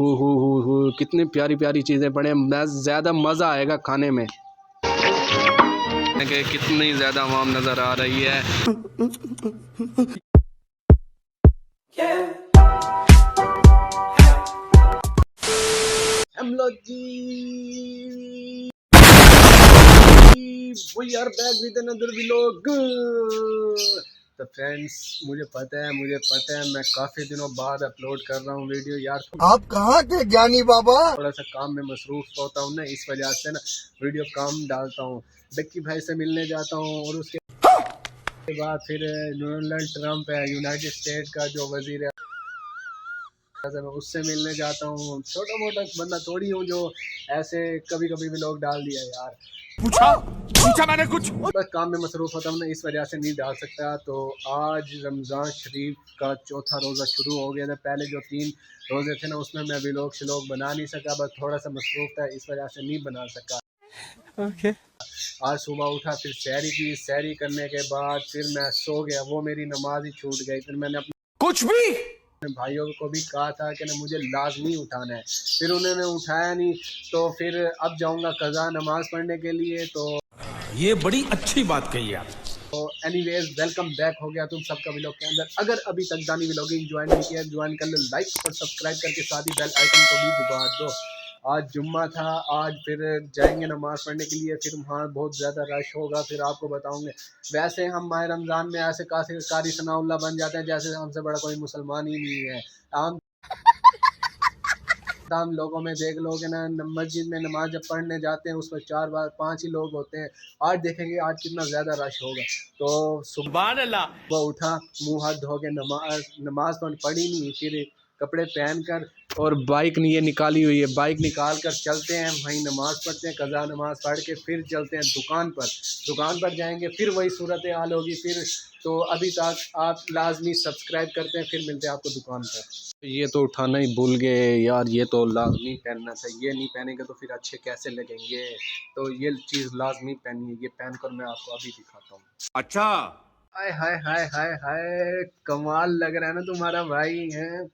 कितनी प्यारी प्यारी चीज़ें पड़े, ज़्यादा मज़ा आएगा खाने में। कितनी ज़्यादा आवाम नज़र आ रही है। हम लोग जी we are back with another vlog. तो फ्रेंड्स, मुझे पता है मैं काफ़ी दिनों बाद अपलोड कर रहा हूँ वीडियो। यार आप कहाँ थे ज्ञानी बाबा? थोड़ा सा काम में मसरूफ होता हूँ ना, इस वजह से ना वीडियो कम डालता हूँ। डक्की भाई से मिलने जाता हूँ और उसके बाद फिर डोनाल्ड ट्रम्प है यूनाइटेड स्टेट का जो वजीर है, मैं उससे मिलने जाता हूँ। छोटा मोटा बंदा थोड़ी हूँ जो ऐसे कभी कभी व्लॉग डाल दिया। यार पूछा मैंने कुछ, बस काम में मसरूफ होता हूँ ना, इस वजह से नहीं डाल सकता। तो आज रमज़ान शरीफ का चौथा रोज़ा शुरू हो गया था। पहले जो 3 रोज़े थे ना, उसमें मैं व्लॉग शलॉग बना नहीं सका, बस थोड़ा सा मसरूफ था, इस वजह से नहीं बना सका। आज सुबह उठा, फिर सैरी की, सैरी करने के बाद फिर मैं सो गया। वो मेरी नमाज ही छूट गई। फिर मैंने अपने कुछ भी भाइयों को भी कहा था कि ना मुझे लाजमी उठाना है, फिर उन्होंने उठाया नहीं। तो फिर अब जाऊंगा कज़ा नमाज पढ़ने के लिए। तो ये बड़ी अच्छी बात कही आप। एनीवेज, वेलकम बैक हो गया तुम सबका व्लॉग के अंदर। अगर अभी तक दानी व्लॉगिंग ज्वाइन नहीं किया, ज्वाइन कर लो, लाइक और सब्सक्राइब करके साथ ही बेल आइकन को भी दबा दो। आज जुम्मा था, आज फिर जाएंगे नमाज़ पढ़ने के लिए। फिर वहाँ बहुत ज़्यादा रश होगा, फिर आपको बताऊँगे। वैसे हम माह रमज़ान में ऐसे कारी सनाउल्लाह बन जाते हैं जैसे हमसे बड़ा कोई मुसलमान ही नहीं है। आम लोगों में देख लोगे ना, मस्जिद में नमाज जब पढ़ने जाते हैं उसमें 4-5 ही लोग होते हैं। आज देखेंगे आज कितना ज़्यादा रश होगा। तो सुबह उठा, मुँह हाथ धो के नमाज तो पढ़ी नहीं, फिर कपड़े पहन कर और बाइक ये निकाली हुई है, बाइक निकाल कर चलते हैं, वहीं नमाज़ पढ़ते हैं। कज़ा नमाज़ पढ़ के फिर चलते हैं दुकान पर जाएंगे, फिर वही सूरत हाल होगी। फिर तो अभी तक आप लाजमी सब्सक्राइब करते हैं, फिर मिलते हैं आपको दुकान पर। ये तो उठाना ही भूल गए यार, ये तो लाजमी पहनना था, ये नहीं पहनेंगे तो फिर अच्छे कैसे लगेंगे। तो ये चीज़ लाजमी पहनी है, ये पहन कर मैं आपको अभी दिखाता हूँ। अच्छा, हाय हाय हाय हाय हाय, कमाल लग रहा है ना तुम्हारा भाई है।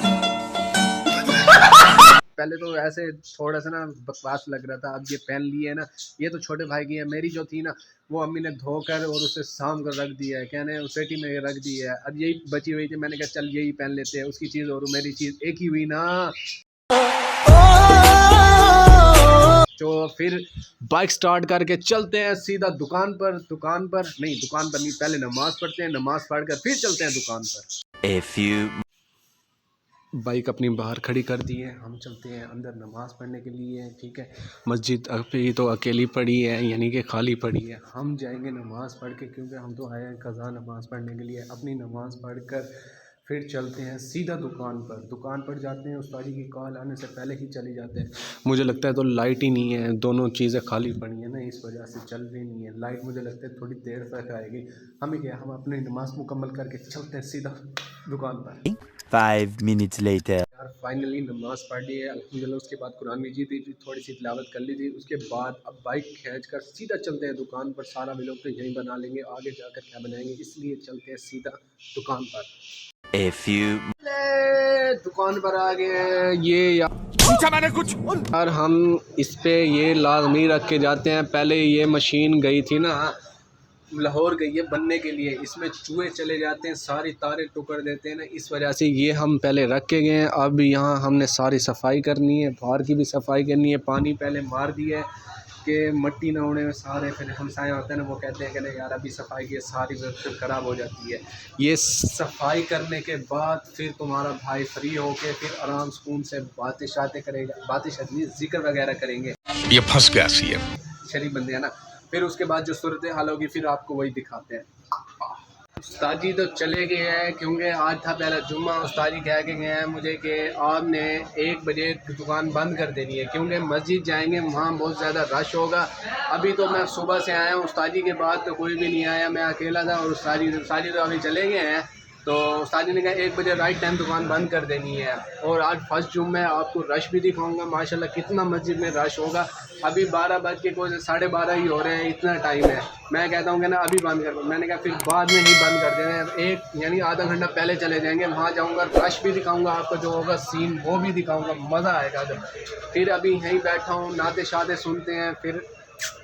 पहले तो ऐसे थोड़ा सा ना बकवास लग रहा था, अब ये पहन लिए है ना। ये तो छोटे भाई की है, मेरी जो थी ना वो अम्मी ने धोकर और उसे शाम को रख दिया है, कहने उस पेटी में रख दी है। अब यही बची हुई थी, मैंने कहा चल यही पहन लेते हैं। उसकी चीज़ और मेरी चीज़ एक ही हुई ना। तो फिर बाइक स्टार्ट करके चलते हैं सीधा दुकान पर नहीं, पहले नमाज पढ़ते हैं, नमाज पढ़ कर फिर चलते हैं दुकान पर। बाइक अपनी बाहर खड़ी कर दी है, हम चलते हैं अंदर नमाज़ पढ़ने के लिए। ठीक है, मस्जिद अभी तो अकेली पड़ी है, यानी कि खाली पड़ी है। हम जाएंगे नमाज़ पढ़ के, क्योंकि हम तो आए हैं कज़ा नमाज़ पढ़ने के लिए। अपनी नमाज़ पढ़ कर फिर चलते हैं सीधा दुकान पर जाते हैं। उस्ताद जी की कॉल आने से पहले ही चले जाते हैं। मुझे लगता है तो लाइट ही नहीं है, दोनों चीज़ें खाली पड़ी हैं ना, इस वजह से चल रही नहीं है लाइट। मुझे लगता है थोड़ी देर तक आएगी। हमें क्या, हम अपनी नमाज़ मुकम्मल करके चलते हैं सीधा दुकान पर। 5 minutes later. यार फाइनली नमाज़ पढ़ ली है अल्हम्दुलिल्लाह। उसके बाद कुरान मजीद भी थोड़ी सी तिलावत कर ली थी। उसके बाद अब बाइक खींच कर सीधा चलते हैं दुकान पर। सारा व्लॉग तो यहीं बना लेंगे, आगे जाकर क्या बनाएंगे, इसलिए चलते हैं सीधा दुकान पर। A few. दुकान पर आ गए। ये यार पूछा मैंने कुछ। यार हम इस पे ये लाजमी रख के जाते हैं। पहले ये मशीन गई थी ना, लाहौर गई है बनने के लिए, इसमें चूहे चले जाते हैं, सारी तारें टुकड़ देते हैं ना, इस वजह से ये हम पहले रख के गए हैं। अब यहाँ हमने सारी सफाई करनी है, बाहर की भी सफाई करनी है। पानी पहले मार दिया है कि मट्टी ना उड़े सारे। फिर हमसाए होते हैं ना, वो कहते हैं कि नहीं यार अभी सफाई की सारी फिर ख़राब हो जाती है। ये सफाई करने के बाद फिर तुम्हारा भाई फ्री होके फिर आराम सुकून से बातें शातें करेगा, बातें जिक्र वगैरह करेंगे। ये फंस गया सी है, शरीफ बंदे हैं ना। फिर उसके बाद जो सूरत हाल होगी फिर आपको वही दिखाते हैं। उस्ताद जी तो चले गए हैं, क्योंकि आज था पहला जुम्मा। उस्ताद जी कह के गए हैं मुझे कि आपने 1 बजे दुकान बंद कर देनी है, क्योंकि मस्जिद जाएंगे वहाँ बहुत ज़्यादा रश होगा। अभी तो मैं सुबह से आया हूँ, उस्ताद जी के बाद तो कोई भी नहीं आया, मैं अकेला था। और उस्ताद जी तो अभी चले गए हैं। तो उस्ताद जी ने कहा 1 बजे राइट टाइम दुकान बंद कर देनी है। और आज फर्स्ट जुम्मे आपको रश भी दिखाऊंगा माशाल्लाह कितना मस्जिद में रश होगा। अभी 12 बज के कोई 12:30 ही हो रहे हैं, इतना टाइम है। मैं कहता हूँ कि ना अभी बंद कर दो, मैंने कहा फिर बाद में ही बंद कर देंगे, यानी आधा घंटा पहले चले जाएंगे, वहाँ जाऊँगा रश भी दिखाऊँगा आपको, जो होगा सीन वो भी दिखाऊँगा, मज़ा आएगा जब। फिर अभी यहीं बैठा हूँ, नाते शाते सुनते हैं, फिर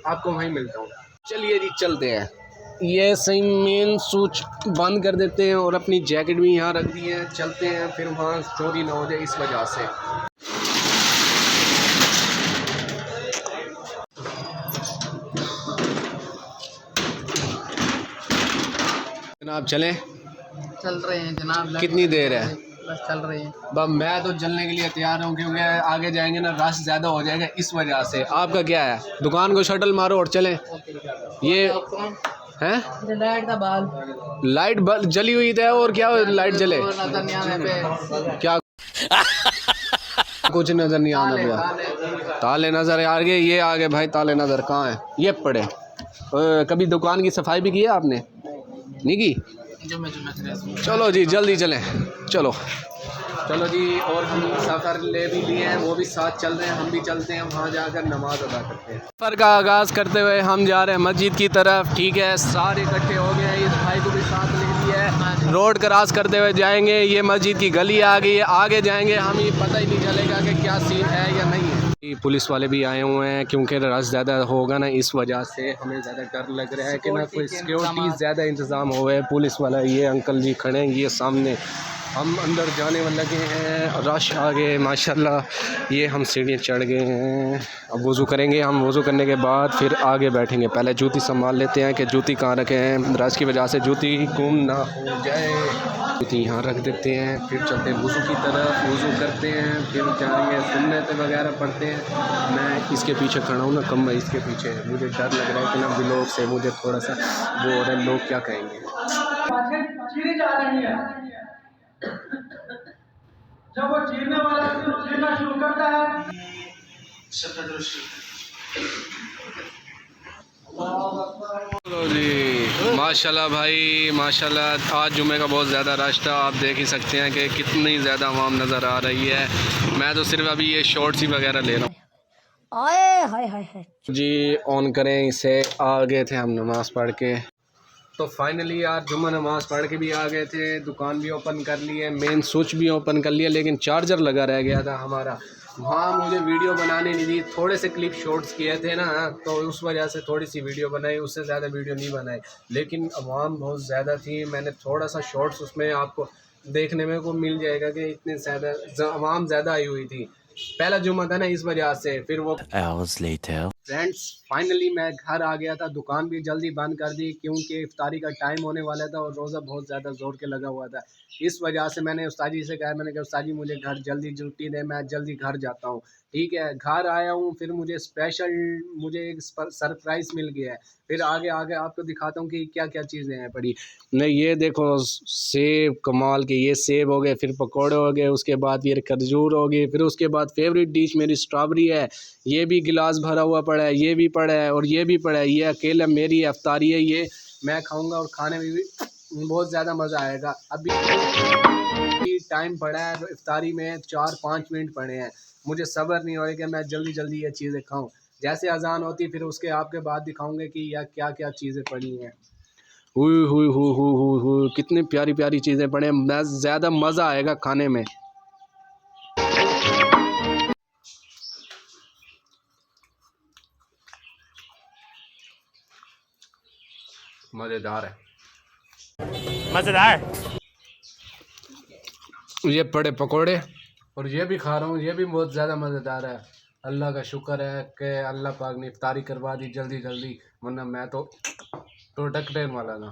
आपको वहीं मिलता हूँ। चलिए जी चलते हैं। ये सही मेन स्विच बंद कर देते हैं और अपनी जैकेट भी यहाँ रख दी है, चलते हैं फिर वहाँ चोरी ना हो जाए इस वजह से। जनाब चलें? चल रहे हैं जनाब। कितनी देर है? बस चल रहे हैं। बस मैं तो चलने के लिए तैयार हूँ, क्योंकि आगे जाएंगे ना रश ज़्यादा हो जाएगा इस वजह से। आपका क्या है? दुकान को शटल मारो और चलें। ये हैं लाइट का लाइट जली हुई है, और क्या लाइट जले क्या कुछ नज़र नहीं आना गया। ताले नज़र आ गए, ये आ गए भाई ताले नज़र कहाँ है? ये पड़े। कभी दुकान की सफाई भी की है आपने? नहीं की? चलो जी जल्दी चलें। चलो जी। और हम सफ़र ले भी लिए हैं, वो भी साथ चल रहे हैं, हम भी चलते हैं वहाँ जाकर नमाज अदा करते हैं। सफ़र का आगाज़ करते हुए हम जा रहे हैं मस्जिद की तरफ। ठीक है, सारे इकट्ठे हो गए हैं, इस भाई को भी साथ ले लिया है। रोड क्रॉस करते हुए जाएंगे, ये मस्जिद की गली आ गई है, आगे जाएंगे, हमें पता ही नहीं चलेगा कि क्या सीन है या नहीं है। पुलिस वाले भी आए हुए हैं, क्योंकि रश ज़्यादा होगा ना इस वजह से हमें ज़्यादा डर लग रहा है कि ना कोई सिक्योरिटी ज़्यादा इंतज़ाम हो गए। पुलिस वाला ये अंकल जी खड़े हैं ये सामने, हम अंदर जाने वाले लगे हैं, रश आ गए माशाल्लाह। ये हम सीढ़ियाँ चढ़ गए हैं, अब वज़ू करेंगे। हम वज़ू करने के बाद फिर आगे बैठेंगे। पहले जूती संभाल लेते हैं कि जूती कहाँ रखे हैं, रश की वजह से जूती गुम ना हो जाए। जूती यहाँ रख देते हैं, फिर चलते हैं वज़ू की तरफ, वज़ू करते हैं, फिर जाएंगे सुन्नत वगैरह पढ़ते हैं। मैं इसके पीछे खड़ा हूँ ना, कम इसके पीछे, मुझे डर लग रहा है कि ना व्लॉग से मुझे थोड़ा सा वो हो रहा है, लोग क्या कहेंगे। जब वो चीरने वाला चीरना शुरू करता है, चलो जी माशाल्लाह भाई माशाल्लाह। आज जुमे का बहुत ज़्यादा रश था, आप देख ही सकते हैं कि कितनी ज़्यादा आवाम नज़र आ रही है। मैं तो सिर्फ अभी ये शॉर्ट्स ही वगैरह ले रहा हूँ। हाय जी ऑन करें इसे। आ गए थे हम नमाज़ पढ़ के, तो फाइनली यार जुम्मा नमाज़ पढ़ के भी आ गए थे, दुकान भी ओपन कर ली है, मेन स्विच भी ओपन कर लिया, लेकिन चार्जर लगा रह गया था हमारा। वहाँ मुझे वीडियो बनाने नहीं दी, थोड़े से क्लिप शॉर्ट्स किए थे ना, तो उस वजह से थोड़ी सी वीडियो बनाई, उससे ज़्यादा वीडियो नहीं बनाई। लेकिन आवाम बहुत ज़्यादा थी, मैंने थोड़ा सा शॉर्ट्स उसमें आपको देखने में को मिल जाएगा कि इतने ज़्यादा आवाम ज़्यादा आई हुई थी। पहला जुम्मा था ना इस वजह से। फिर वो फ्रेंड्स फाइनली मैं घर आ गया था, दुकान भी जल्दी बंद कर दी क्योंकि इफ्तारी का टाइम होने वाला था और रोज़ा बहुत ज़्यादा ज़ोर के लगा हुआ था। इस वजह से मैंने उस्ताद जी से कहा, मैंने कहा उस्ताद जी मुझे घर जल्दी छुट्टी दे, मैं जल्दी घर जाता हूँ। ठीक है, घर आया हूँ, फिर मुझे एक सरप्राइज़ मिल गया है। फिर आगे आपको दिखाता हूँ कि क्या क्या चीज़ें हैं पड़ी। नहीं ये देखो सेब कमाल के, ये सेब हो गए, फिर पकौड़े हो गए, उसके बाद ये खजूर हो गई, फिर उसके बाद फेवरेट डिश मेरी स्ट्रॉबेरी है, ये भी गिलास भरा हुआ पड़ा है, ये भी पड़ा है और ये भी पड़ा है। ये अकेला मेरी इफ्तारी है, ये मैं खाऊंगा और खाने में भी बहुत ज़्यादा मज़ा आएगा। अभी टाइम पड़ा है इफ्तारी में, 4-5 मिनट पड़े हैं, मुझे सब्र नहीं हो रहा कि मैं जल्दी ये चीज़ें खाऊं। जैसे अजान होती फिर उसके आपके बाद दिखाऊंगे कि यह क्या क्या चीज़ें पड़ी हैं। हुई कितनी प्यारी प्यारी चीज़ें पड़े हैं, ज़्यादा मज़ा आएगा खाने में। मज़ेदार है, ये पड़े पकोड़े और ये भी खा रहा हूँ, ये भी बहुत ज़्यादा मज़ेदार है। अल्लाह का शुक्र है कि अल्लाह पाक ने इफ्तारी करवा दी जल्दी, वरना मैं तो टकटेन वाला था।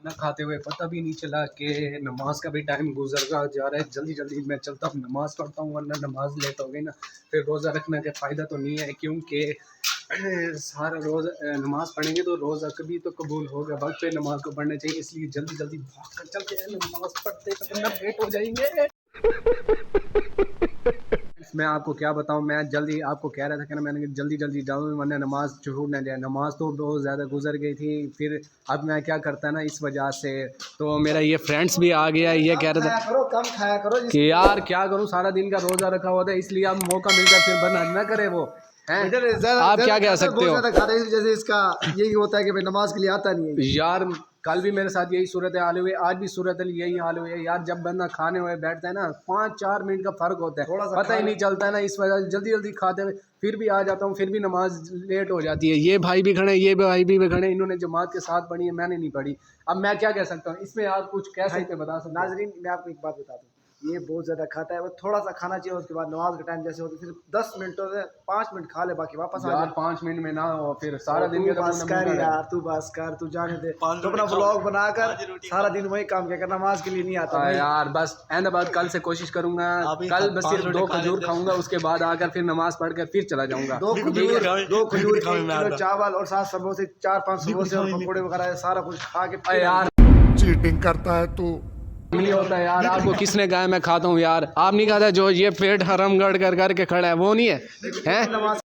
खाना खाते हुए पता भी नहीं चला कि नमाज का भी टाइम गुजर जा रहा है। जल्दी मैं चलता हूँ, नमाज़ पढ़ता हूँ, वरना नमाज लेट हो गई ना फिर रोज़ा रखने का फ़ायदा तो नहीं है, क्योंकि सारा रोज़ नमाज़ पढ़ेंगे तो रोज़ा कभी तो कबूल होगा। वक्त पे नमाज को पढ़ना चाहिए, इसलिए जल्दी भाग कर चलते हैं, नमाज़ पढ़ते वरना लेट हो जाएंगे। फ्रेंड्स मैं आपको क्या बताऊं, मैं जल्दी आपको कह रहा था कि ना मैंने जल्दी जल्दी जाऊं वरना नमाज छूट न जाए। नमाज तो बहुत ज़्यादा गुजर गई थी, फिर अब मैं क्या करता ना इस वजह से। तो मेरा ये फ्रेंड्स भी आ गया, ये कह रहा था करो, कम खाया करो। कि यार क्या करूं, सारा दिन का रोज़ा रखा हुआ था, इसलिए अब मौका मिलता है फिर बंद ना करे वो हैं। आप क्या कह सकते हो जैसे इसका यही होता है कि भाई नमाज के लिए आता नहीं है यार। कल भी मेरे साथ यही सूरत हाल हुई, आज भी सूरत यही हाल हुई है यार। जब बंदा खाने हुए बैठता है ना 5-4 मिनट का फ़र्क होता है, पता ही नहीं चलता है ना। इस वजह से जल्दी जल्दी खाते हुए फिर भी आ जाता हूँ, फिर भी नमाज लेट हो जाती है। ये भाई भी खड़े, ये भाई भी खड़े, इन्होंने जमात के साथ पढ़ी है, मैंने नहीं पढ़ी। अब मैं क्या कह सकता हूँ इसमें, आप कुछ कह सकते बता सकते? नाजरीन मैं आपको एक बात बता दूं, ये बहुत ज़्यादा खाता है, वो थोड़ा सा खाना चाहिए, उसके बाद नमाज का टाइम जैसे होता है सिर्फ 10 मिनटों से 5 मिनट खा ले, बाकी वापस आ यार 5 मिनट में ना हो, फिर सारा दिन के बस कर यार, तू बस कर, तू जाने दे, तो अपना व्लॉग बनाकर सारा दिन वही काम क्या करना, नमाज के लिए नहीं आता भाई। यार बस अहमदाबाद कल से कोशिश करूंगा, कल बस सिर्फ 2 खजूर खाऊंगा, उसके बाद आकर फिर नमाज पढ़कर फिर चला जाऊंगा। 2 खजूर 1 किलो चावल और 7 समोसे 4-5 समोसे और पकौड़े वगैरह सारा कुछ खा के यार चीटिंग करता है तू। नहीं होता यार, आपको किसने कहा मैं खाता हूँ यार? आप नहीं खाता, जो ये पेट हरम गड़ कर करके खड़ा है वो नहीं है, हैं?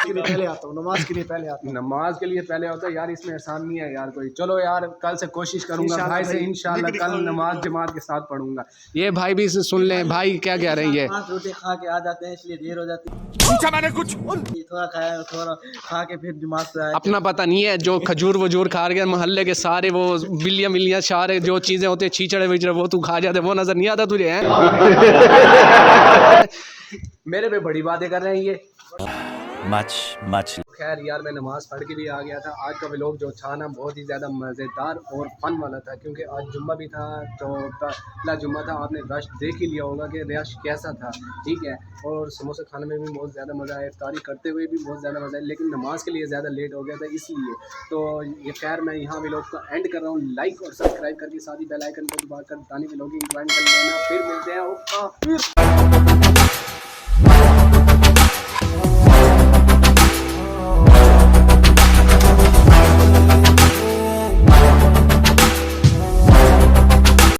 पहले आता हूँ, नमाज के लिए पहले आता हूँ। नमाज के लिए पहले होता है यार, इसमें आसान नहीं है यार कोई। चलो यार कल से कोशिश करूंगा भाई से, इंशाल्लाह कल नमाज जमात के साथ पढ़ूंगा। ये भाई भी सुन लें, भाई क्या कह रहे हैं ये? 5 रोटी खा के आ जाते हैं इसलिए देर हो जाती है। पूछा मैंने कुछ? थोड़ा खाया, थोड़ा खा के फिर नमाज पे आए। अपना पता नहीं है, जो खजूर वजूर खा गया मोहल्ले के सारे वो बिल्लियाँ सारे जो चीज़ें होती है छीचड़े विचड़े वो तू खा जाते, वो नज़र नहीं आता तुझे हैं? मेरे पे बड़ी बातें कर रहे हैं ये। Much. खैर यार मैं नमाज़ पढ़ के भी आ गया था। आज का व्लॉग जो था ना बहुत ही ज़्यादा मज़ेदार और फ़न वाला था, क्योंकि आज जुम्मा भी था, तो पहला जुम्मा था। आपने रश देख ही लिया होगा कि रश कैसा था, ठीक है। और समोसे खाने में भी बहुत ज़्यादा मज़ा आया, इफ्तारी करते हुए भी बहुत ज़्यादा मज़ा आया, लेकिन नमाज़ के लिए ज़्यादा लेट हो गया था इसलिए। तो ये खैर मैं यहाँ व्लॉग को एंड कर रहा हूँ। लाइक और सब्सक्राइब करके साथ ही बेल आइकन को दबा कर दानी व्लॉगिंग ज्वाइन कर लेना। फिर मिलते हैं।